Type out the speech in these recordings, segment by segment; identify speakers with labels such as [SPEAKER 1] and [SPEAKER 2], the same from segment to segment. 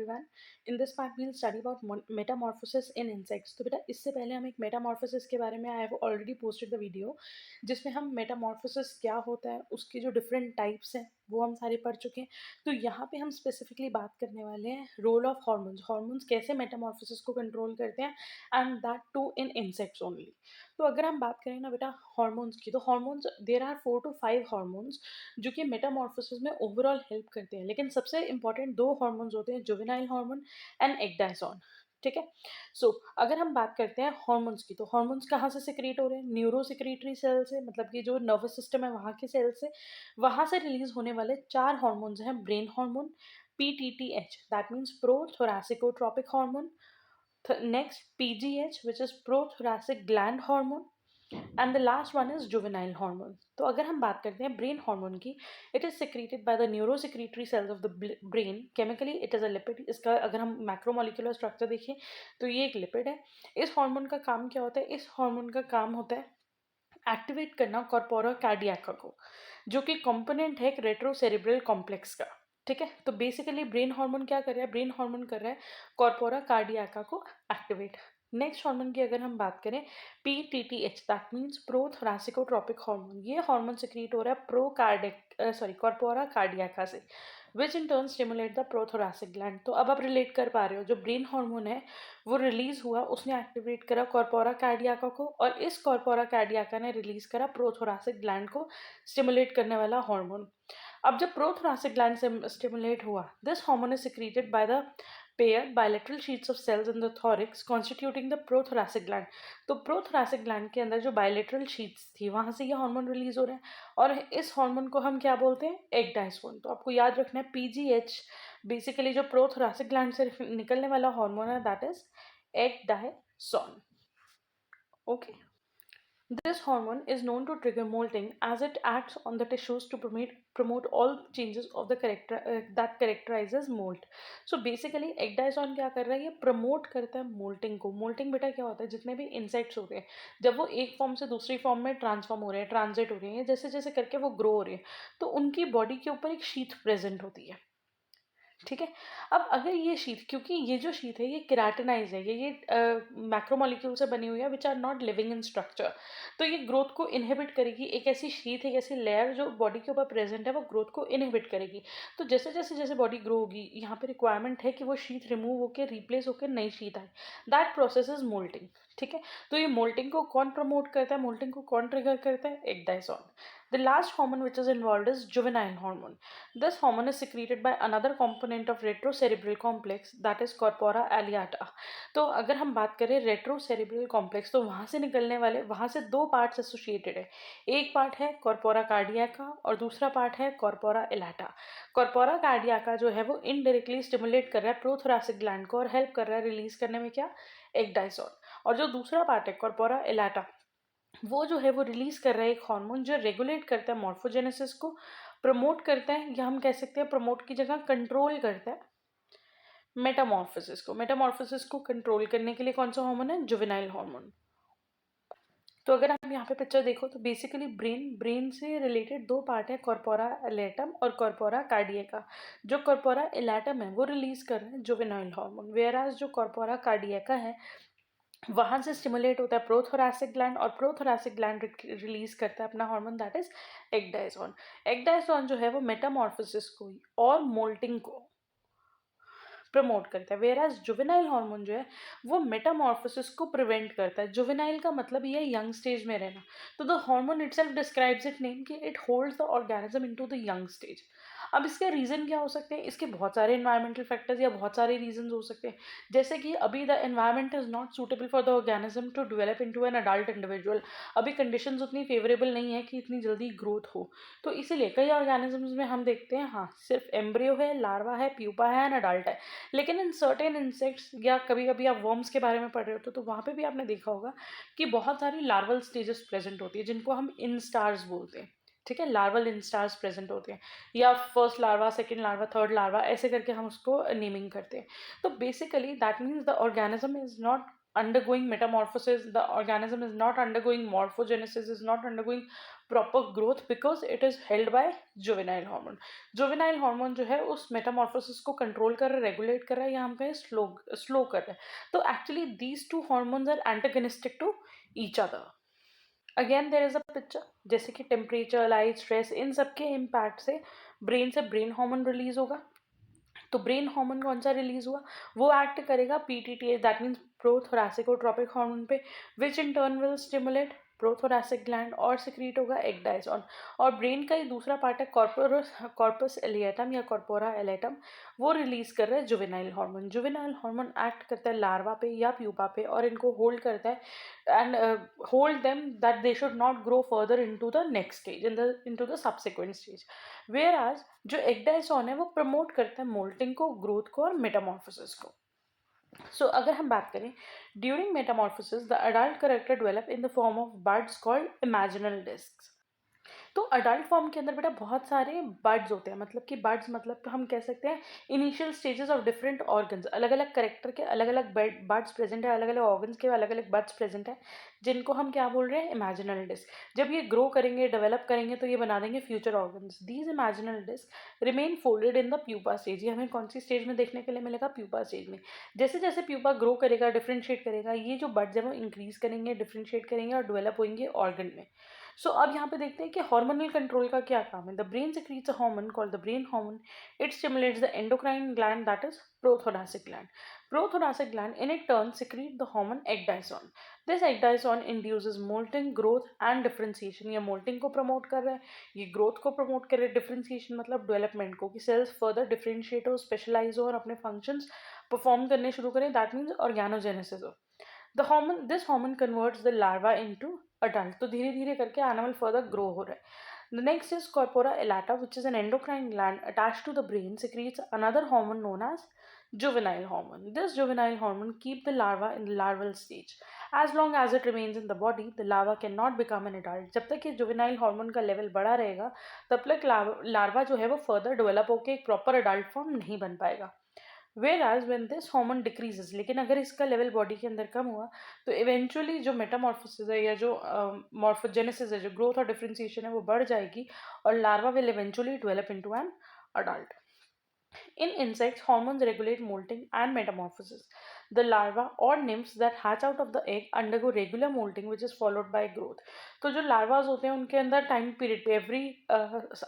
[SPEAKER 1] everyone. In this part, we'll study about metamorphosis in insects. तो बेटा इससे पहले हम एक metamorphosis के बारे में I have already posted the video, जिसमें हम metamorphosis क्या होता है, उसके जो different types हैं, वो हम सारे पढ़ चुके हैं. तो यहाँ पे हम specifically बात करने वाले हैं role of hormones. Hormones कैसे metamorphosis को control करते हैं, and that too in insects only. तो अगर हम बात करें ना बेटा हार्मोन्स की, तो hormones there are 4 to 5 hormones जो कि मेटामॉर्फोसिस में ओवरऑल हेल्प करते हैं. लेकिन सबसे इंपॉर्टेंट 2 हार्मोन्स होते हैं, जुवेनाइल हार्मोन एंड एक्डाइसोन. ठीक है. सो अगर हम बात करते हैं हार्मोन्स की, तो हार्मोन्स कहाँ से सिक्रीट हो रहे हैं? न्यूरो सिक्रीटरी सेल से, मतलब कि जो नर्वस सिस्टम है वहाँ के सेल से. वहाँ से रिलीज होने वाले 4 हार्मोन्स हैं. Brain hormone, PTTH, that means pro thoracicotropic hormone. Next, PGH, which is prothoracic gland hormone. And the last one is juvenile hormone. तो अगर हम बात करते हैं ब्रेन हार्मोन की, it is secreted by the neurosecretory cells of the brain. Chemically it is a lipid. इसका अगर हम मैक्रोमोलिकुलर स्ट्रक्चर देखें तो ये एक लिपिड है. इस हार्मोन का काम क्या होता है? इस हार्मोन का काम होता है एक्टिवेट करना कॉर्पोरा कार्डियाका को, जो कि कंपोनेंट है एक रेट्रोसेरेब्रल कॉम्प्लेक्स का. ठीक है. तो बेसिकली ब्रेन हार्मोन क्या कर रहा है? ब्रेन हार्मोन कर रहा है कॉर्पोरा कार्डियाका को एक्टिवेट. नेक्स्ट हार्मोन की अगर हम बात करें, PTTH, that means pro thoracicotropic hormone. ये हार्मोन सिक्रीट हो रहा है कॉर्पोरा कार्डियाका से, which in turn stimulate the prothoracic gland. तो अब आप रिलेट कर पा रहे हो, जो ब्रेन हार्मोन है वो रिलीज हुआ, उसने एक्टिवेट करा कॉर्पोरा कार्डियाका को, और इस कॉर्पोरा कार्डियाका ने रिलीज करा प्रोथोरासिक ग्लैंड को स्टिमुलेट करने वाला हार्मोन. अब जब प्रोथोरासिक ग्लैंड से स्टिमुलेट हुआ, this hormone is secreted by the pair bilateral sheets of cells in the thorax constituting the prothoracic gland. तो प्रोथोरासिक ग्लैंड के अंदर जो बायलेटरल शीट्स थी, वहां से ये हार्मोन रिलीज हो रहे हैं, और इस हार्मोन को हम क्या बोलते हैं? एक्डाइसोन. तो आपको याद रखना है PGH बेसिकली जो प्रोथोरासिक ग्लैंड से निकलने वाला हार्मोन है, that is ecdysone. Okay. This hormone is known to trigger molting as it acts on the tissues to promote all changes of the that characterizes molt. So basically ecdysone क्या कर रहा है? ये promote करता है moulting को. Moulting बेटा क्या होता है? जितने भी इंसेक्ट्स होते हैं, जब वो एक फॉर्म से दूसरी फॉर्म में ट्रांसफॉर्म हो रहे हैं, ट्रांजिट हो रहे हैं, जैसे जैसे करके वो ग्रो हो रहे हैं, तो उनकी बॉडी के ऊपर एक शीथ प्रेजेंट होती है. ठीक है. अब अगर ये शीथ, क्योंकि ये जो शीथ है ये केराटिनाइज है, ये मैक्रोमोलिक्यूल से बनी हुई है which are not living in structure, तो ये ग्रोथ को इनहिबिट करेगी. एक ऐसी शीथ, एक ऐसी लेयर जो बॉडी के ऊपर प्रेजेंट है, वो ग्रोथ को इनहिबिट करेगी. तो जैसे जैसे जैसे बॉडी ग्रो होगी, यहाँ पे रिक्वायरमेंट है कि वो शीथ रिमूव होकर रिप्लेस होकर नई शीथ आए. That process is moulting. ठीक है. तो ये मोल्टिंग को कौन प्रमोट करता है? मोल्टिंग को कौन ट्रिगर करता है? Ecdysone. The last hormone which is involved is juvenile hormone. This hormone is secreted by another component of retrocerebral complex, that is corpora alleata. तो अगर हम बात करें रेट्रोसेरेब्रल कॉम्प्लेक्स, तो वहाँ से निकलने वाले, वहाँ से 2 पार्ट्स एसोसिएटेड है. एक पार्ट है कॉर्पोरा कार्डियाका और दूसरा पार्ट है कॉर्पोरा एलाटा. कॉर्पोरा कार्डियाका जो है वो इनडायरेक्टली स्टिमुलेट कर रहा है प्रोथोरासिक ग्लैंड को और हेल्प कर रहा है रिलीज करने में क्या? एक्डाइसोन. और जो दूसरा पार्ट है कॉर्पोरा एलाटा, वो जो है वो रिलीज कर रहा है एक हार्मोन जो रेगुलेट करता है मॉर्फोजेनेसिस को, प्रमोट करता है, या हम कह सकते हैं प्रमोट की जगह कंट्रोल करता है मेटामॉर्फोसिस को. मेटामॉर्फोसिस को कंट्रोल करने के लिए कौन सा हार्मोन है? Juvenile hormone. तो अगर आप यहाँ पे पिक्चर देखो तो बेसिकली ब्रेन से रिलेटेड 2 पार्ट है, कॉर्पोरा एलेटम और कॉर्पोरा कार्डियका. जो कॉर्पोरा एलेटम है वो रिलीज कर रहे हैं जुवेनाइल हार्मोन, वेयरएज जो कॉर्पोरा कार्डियका है वहां से स्टिमुलेट होता है प्रोथोरासिक ग्लैंड, और प्रोथोरासिक ग्लैंड रिलीज करता है अपना hormone, that is ecdysone. Ecdysone जो है वो मेटामॉर्फोसिस को और मोल्टिंग को प्रमोट करता है, वेयरएज जुवेनाइल हार्मोन जो है वो मेटामॉर्फोसिस को प्रिवेंट करता है. जुवेनाइल का मतलब ये यंग स्टेज में रहना. तो the hormone itself describes it name कि it holds the organism into the young stage. अब इसके रीज़न क्या हो सकते हैं? इसके बहुत सारे इन्वायरमेंटल फैक्टर्स या बहुत सारे रीजंस हो सकते हैं, जैसे कि अभी the environment is not suitable for the organism to develop into an adult individual. अभी कंडीशंस उतनी फेवरेबल नहीं है कि इतनी जल्दी ग्रोथ हो. तो इसीलिए कई ऑर्गेनिजम्स में हम देखते हैं हाँ सिर्फ एम्ब्रियो है, लार्वा है, प्यूपा है एंड अडल्ट है. लेकिन इन सर्टेन इंसेक्ट्स या कभी कभी आप वर्म्स के बारे में पढ़ रहे होते तो वहाँ पे भी आपने देखा होगा कि बहुत सारी लार्वल स्टेजेस प्रेजेंट होती है, जिनको हम इंस्टार्स बोलते हैं. ठीक है. लार्वल इंस्टार्स प्रेजेंट होते हैं, या first larva, second larva, third larva, ऐसे करके हम उसको नेमिंग करते हैं. तो basically that means the organism is not undergoing metamorphosis, the organism is not undergoing morphogenesis, is not undergoing proper growth because it is held by juvenile hormone. juvenile hormone जो है उस metamorphosis को control कर रहा है, regulate कर रहा है, या हम कहें slow कर रहा है. तो actually these two hormones are antagonistic to each other. Again there is a picture, जैसे कि टेम्परेचर, लाइट, स्ट्रेस, इन सब के इम्पैक्ट से ब्रेन हार्मोन रिलीज होगा. तो ब्रेन हार्मोन कौन सा रिलीज हुआ, वो एक्ट करेगा PTTH, that means prothoracicotropic hormone पे, which in turn will stimulate prothoracic gland और सिक्रीट होगा एक्डाइसोन. और ब्रेन का ही दूसरा पार्ट है कॉर्पस एलिएटम या कॉर्पोरा एलिएटम, वो रिलीज कर रहा है juvenile hormone. Juvenile hormone act करता है लार्वा पे या प्यूपा पे और इनको होल्ड करता है and hold them that they should not grow further into the next stage, into the subsequent stage. Whereas जो एक्डाइसोन है वो प्रमोट करता है मोल्टिंग को, ग्रोथ को और मेटामॉर्फोसिस को. सो अगर हम बात करें, during metamorphosis the adult character develop in the form of buds called imaginal discs. तो अडल्ट फॉर्म के अंदर बेटा बहुत सारे बड्स होते हैं, मतलब कि बड्स मतलब हम कह सकते हैं initial stages of different organs. अलग अलग करेक्टर के अलग अलग बड्स प्रेजेंट है, अलग अलग ऑर्गन्स के अलग अलग बड्स प्रेजेंट है, जिनको हम क्या बोल रहे हैं, इमेजिनल डिस्क. जब ये ग्रो करेंगे, डेवलप करेंगे, तो ये बना देंगे future organs. These imaginal disc remain folded in the pupa stage. ये हमें कौन सी स्टेज में देखने के लिए मिलेगा, प्यूपा स्टेज में. जैसे जैसे प्यूपा ग्रो करेगा, डिफ्रेंशिएट करेगा, ये जो बड्स है वो इंक्रीज करेंगे, डिफ्रेंशिएट करेंगे और डेवलप होंगे ऑर्गन में. सो अब यहाँ पे देखते हैं कि हार्मोनल कंट्रोल का क्या काम है. The brain secretes a hormone called the brain hormone. It stimulates the endocrine gland, that is prothoracic gland. Prothoracic gland in its turn secrete the hormone ecdysone. This ecdysone induces molting, growth and differentiation. ये molting को promote कर रहा है, ये growth को promote कर रहा है, differentiation मतलब development को, कि cells further differentiate हो, specialize हो और अपने functions perform करने शुरू करें. That means organogenesis हो. This hormone converts the larva into adult. तो धीरे धीरे करके animal further grow हो रहा है. The next is corpora elata, which is an endocrine gland attached to the brain, secretes another hormone known as juvenile hormone. This juvenile hormone keeps the larva in the larval stage. As long as it remains in the body, the larva cannot become an adult. जब तक ये juvenile hormone का level बढ़ा रहेगा, तब तक larva जो है वो further develop होकर एक proper adult form नहीं बन पाएगा. Whereas when this hormone decreases, लेकिन अगर इसका लेवल बॉडी के अंदर कम हुआ, तो इवेंचुअली जो मेटामॉर्फोसिस है या जो मॉर्फोजेनेसिस है, जो ग्रोथ और डिफरेंशिएशन है, वो बढ़ जाएगी और larva will eventually develop into an adult. In insects, hormones regulate molting and metamorphosis. The larva or nymphs that hatch out of the egg undergo regular molting, which is followed by growth. तो जो larvas होते हैं उनके अंदर time period पे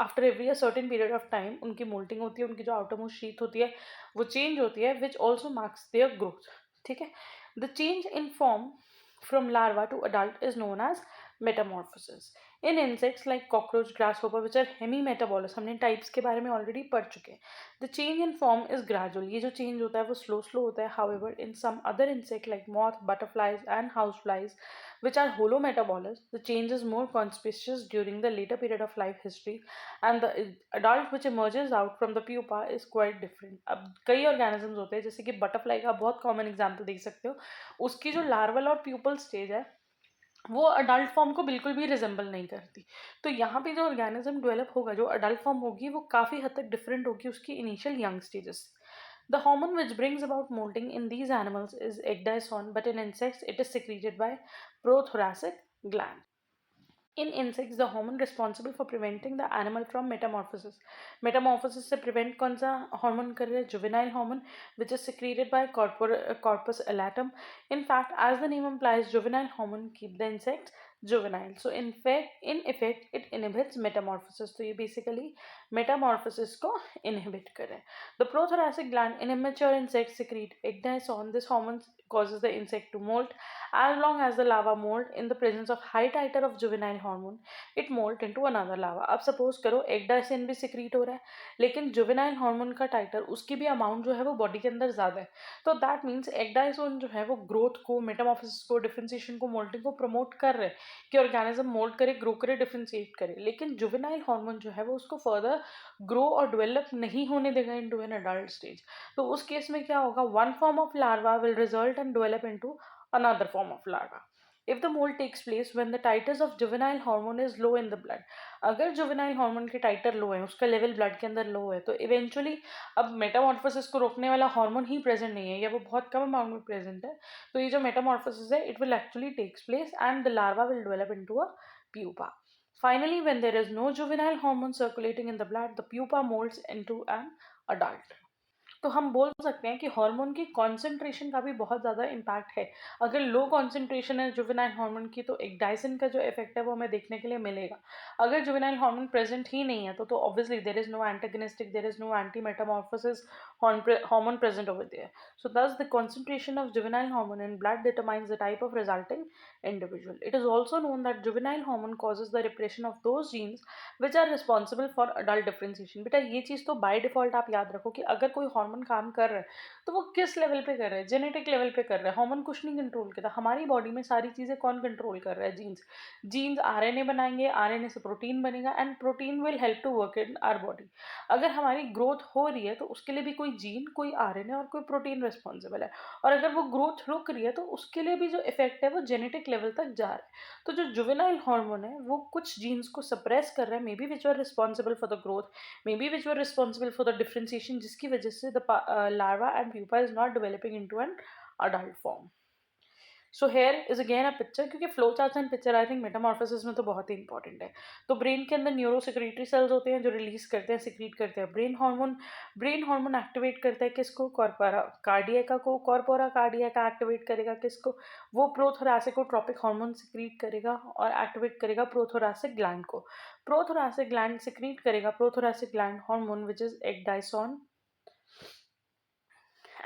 [SPEAKER 1] after every certain period of time उनकी moulting होती है, उनकी जो आउटरमोस्ट शीथ होती है वो चेंज होती है, which also marks their growth. ठीक है. The change in form from larva to adult is known as metamorphosis. In insects like cockroach, grasshopper, which are hemimetabolous, हमने types के बारे में already पढ़ चुके हैं. The change in form is gradual. ये जो change होता है वो slow होता है. However, in some other insect like moth, butterflies and houseflies, which are holometabolous, the change is more conspicuous during the later period of life history, and the adult which emerges out from the pupa is quite different. अब कई organisms होते हैं, जैसे कि butterfly का बहुत common example देख सकते हो. उसकी जो larval और pupal stage है वो अडल्ट फॉर्म को बिल्कुल भी रिजेंबल नहीं करती. तो यहाँ पे जो ऑर्गेनिज्म डेवलप होगा, जो अडल्ट फॉर्म होगी, वो काफ़ी हद तक डिफरेंट होगी उसकी initial young stages. The hormone which brings about moulting in these animals is ecdysone, but in insects it is secreted by prothoracic gland. In insects, the hormone responsible for preventing the animal from metamorphosis. Metamorphosis से prevent कौन सा hormone कर रहे हैं? Juvenile hormone, which is secreted by corpus ellatum. In fact, as the name implies, juvenile hormone keep the insects juvenile. So in effect, it inhibits metamorphosis. तो ये basically metamorphosis को inhibit कर रहे हैं. The prothoracic gland in immature insects secrete ecdysone. This hormone causes the insect to molt. As long as the larva molt in the presence of high titer of juvenile hormone, it molt into another larva. अब suppose करो एक्डाइसिन भी secrete हो रहा है, लेकिन juvenile hormone का टाइटर, उसकी भी अमाउंट जो है वो बॉडी के अंदर ज़्यादा है. तो दैट मीन्स एक्डाइसोन जो है वो ग्रोथ को, मेटामॉर्फोसिस को, डिफरेंशिएशन को, मोल्टिंग को प्रमोट कर रहे हैं कि ऑर्गेनिज्म मोल्ट करे, ग्रो करे, डिफरेंशिएट करे. लेकिन जुवेनाइल हार्मोन जो है वो उसको फर्दर ग्रो और डेवलप नहीं होने देगा इनटू एन अडल्ट स्टेज. तो उस केस में क्या होगा, one form of larva will result and develop into another form of larva. if the molt takes place when the titers of juvenile hormone is low in the blood. अगर juvenile hormone के टाइटर लो है, उसका level blood के अंदर लो है, तो eventually अब Metamorphosis को रोकने वाला हार्मोन ही प्रेजेंट नहीं है या वो बहुत कम अमाउंट में प्रेजेंट है, तो ये जो मेटामॉर्फोसिस है it will actually takes place and the larva will develop into a pupa. Finally, when there is no juvenile hormone circulating in the blood, the pupa molds into an adult. तो हम बोल सकते हैं कि hormone की concentration का भी बहुत ज़्यादा इम्पैक्ट है। अगर लो कॉन्सेंट्रेशन है जुवेनाइल हार्मोन की, तो एक डाइसिन का जो इफेक्ट है वो हमें देखने के लिए मिलेगा। अगर जुवेनाइल हार्मोन प्रेजेंट ही नहीं है तो obviously there is no antagonistic, there is no anti metamorphosis hormone present over there. So thus the concentration of juvenile hormone in blood determines the type of resulting individual. It is also known that juvenile hormone causes the repression of those genes which are responsible for adult differentiation. बेटा ये चीज़ तो by default आप याद रखो कि अगर कोई hormone काम कर रहा है तो वो किस लेवल पे कर रहा है, जेनेटिक लेवल पे कर रहा है। हार्मोन कुछ नहीं कंट्रोल करता, हमारी बॉडी में सारी चीज़ें कौन कंट्रोल कर रहा है? जीन्स। जीन्स आरएनए बनाएंगे, आरएनए से प्रोटीन बनेगा and protein will help to work in our body. अगर हमारी ग्रोथ हो रही है तो उसके लिए भी कोई जीन, कोई आरएनए और कोई प्रोटीन रिस्पॉन्सिबल है, और अगर वो ग्रोथ रुक रही है तो उसके लिए भी जो इफेक्ट है वो जेनेटिक लेवल तक जा रहा है। तो जो जुवेनाइल हार्मोन है वो कुछ जीन्स को सप्रेस कर रहा है, maybe which are responsible for the growth, maybe which are responsible for the differentiation, जिसकी वजह से the larva and pupa is not developing into an adult form. So here is again a picture, क्योंकि flow charts and picture I think metamorphosis में तो बहुत ही important है। तो brain के अंदर न्यूरो सिक्रेटरी सेल्स होते हैं जो रिलीज करते हैं, सिक्रीट करते हैं ब्रेन हार्मोन एक्टिवेट करता है किसको? कॉर्पोरा कार्डियका को। कॉर्पोरा कार्डियका एक्टिवेट करेगा किसको? वो प्रोथोरासिकोट्रोपिक हार्मोन सिक्रीट करेगा और एक्टिवेट करेगा प्रोथोरासिक ग्लैंड को। प्रोथोरासिक ग्लैंड सिक्रीट करेगा prothoracic gland hormone which is ecdysone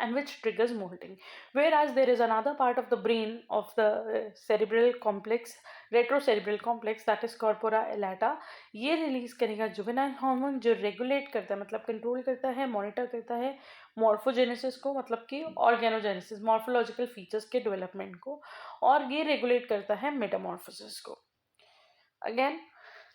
[SPEAKER 1] and which triggers molting. Whereas there is another part of the brain of the cerebral complex, retrocerebral complex, that is corpora allata. ये release करेगा juvenile hormone जो regulate करता है, मतलब control करता है, monitor करता है मॉर्फोजेनेसिस को, मतलब कि ऑर्गेनोजेनेसिस, मॉर्फोलॉजिकल फीचर्स के डेवलपमेंट को, और ये रेगुलेट करता है मेटामॉर्फोसिस को। Again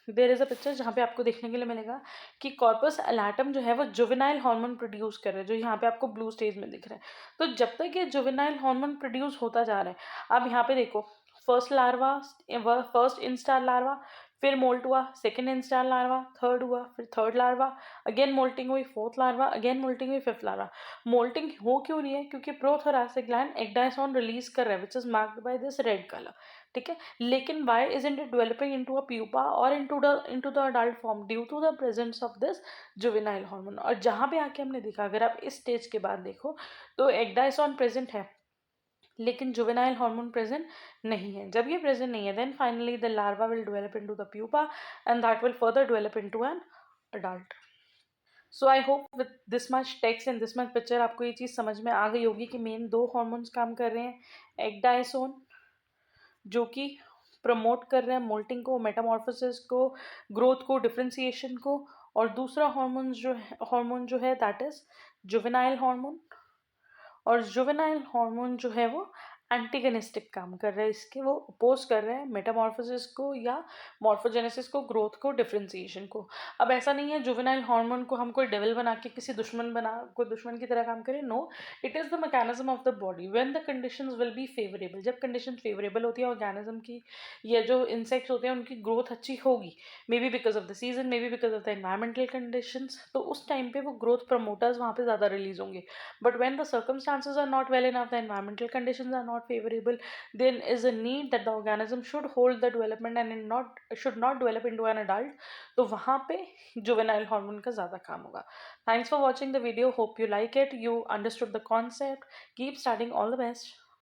[SPEAKER 1] there is a picture जहाँ पे आपको देखने के लिए मिलेगा कि कॉर्पस एलाटम जो है वो जुवेनाइल हार्मोन प्रोड्यूस कर रहा है, जो यहाँ पे आपको ब्लू स्टेज में दिख रहा है। तो जब तक ये जुवेनाइल हार्मोन प्रोड्यूस होता जा रहा है, आप यहाँ पे देखो first larva, first instar larva, फिर मोल्ट हुआ, सेकेंड इंस्टार लार्वा, थर्ड हुआ, फिर थर्ड लार्वा, अगेन मोल्टिंग हुई, फोर्थ लार्वा, अगेन मोल्टिंग हुई, फिफ्थ लार्वा। मोल्टिंग हो क्यों रही है? क्योंकि प्रोथोरासिक ग्लैंड ecdysone रिलीज कर रहा है which is marked by this red colour, ठीक है। लेकिन why is it developing into a pupa और into the adult form? Due to the presence of this juvenile hormone. और जहाँ पे आके हमने देखा, अगर आप इस स्टेज के बाद देखो तो ecdysone प्रेजेंट है लेकिन जुवेनाइल हार्मोन प्रेजेंट नहीं है। जब ये प्रेजेंट नहीं है then finally the larva will develop into the pupa and that will further develop into an adult. So I hope with this much text and this much picture आपको ये चीज़ समझ में आ गई होगी कि मेन दो हॉर्मोन्स काम कर रहे हैं, ecdysone जो कि प्रमोट कर रहे हैं मोल्टिंग को, मेटामॉर्फोसिस को, ग्रोथ को, डिफ्रेंसिएशन को, और दूसरा हार्मोन जो है दैट इज जुवेनाइल हार्मोन। और जुवेनाइल हार्मोन जो है वो एंटीगनिस्टिक काम कर रहा है, इसके वो अपोज कर रहे हैं मेटामॉर्फोसिस को या मॉर्फोजेनेसिस को, ग्रोथ को, डिफ्रेंसिएशन को। अब ऐसा नहीं है जुवेनाइल हार्मोन को हम कोई डेविल बना के किसी कोई दुश्मन की तरह काम करें, no, it is the mechanism of the body when the conditions will be favourable. जब कंडीशन फेवरेबल होती है ऑर्गेनिज्म की या जो इंसेक्ट्स होते हैं उनकी ग्रोथ अच्छी होगी, may be because of the season, may be because of the environmental conditions, तो उस टाइम पे वो ग्रोथ प्रमोटर्स वहाँ पे ज़्यादा रिलीज होंगे। But when the circumstances are not well enough, the environmental conditions are not favorable, then is a need that the organism should hold the development and should not develop into an adult. तो वहाँ पे juvenile hormone का ज़्यादा काम होगा। Thanks for watching the video. Hope you like it. You understood the concept. Keep studying. All the best.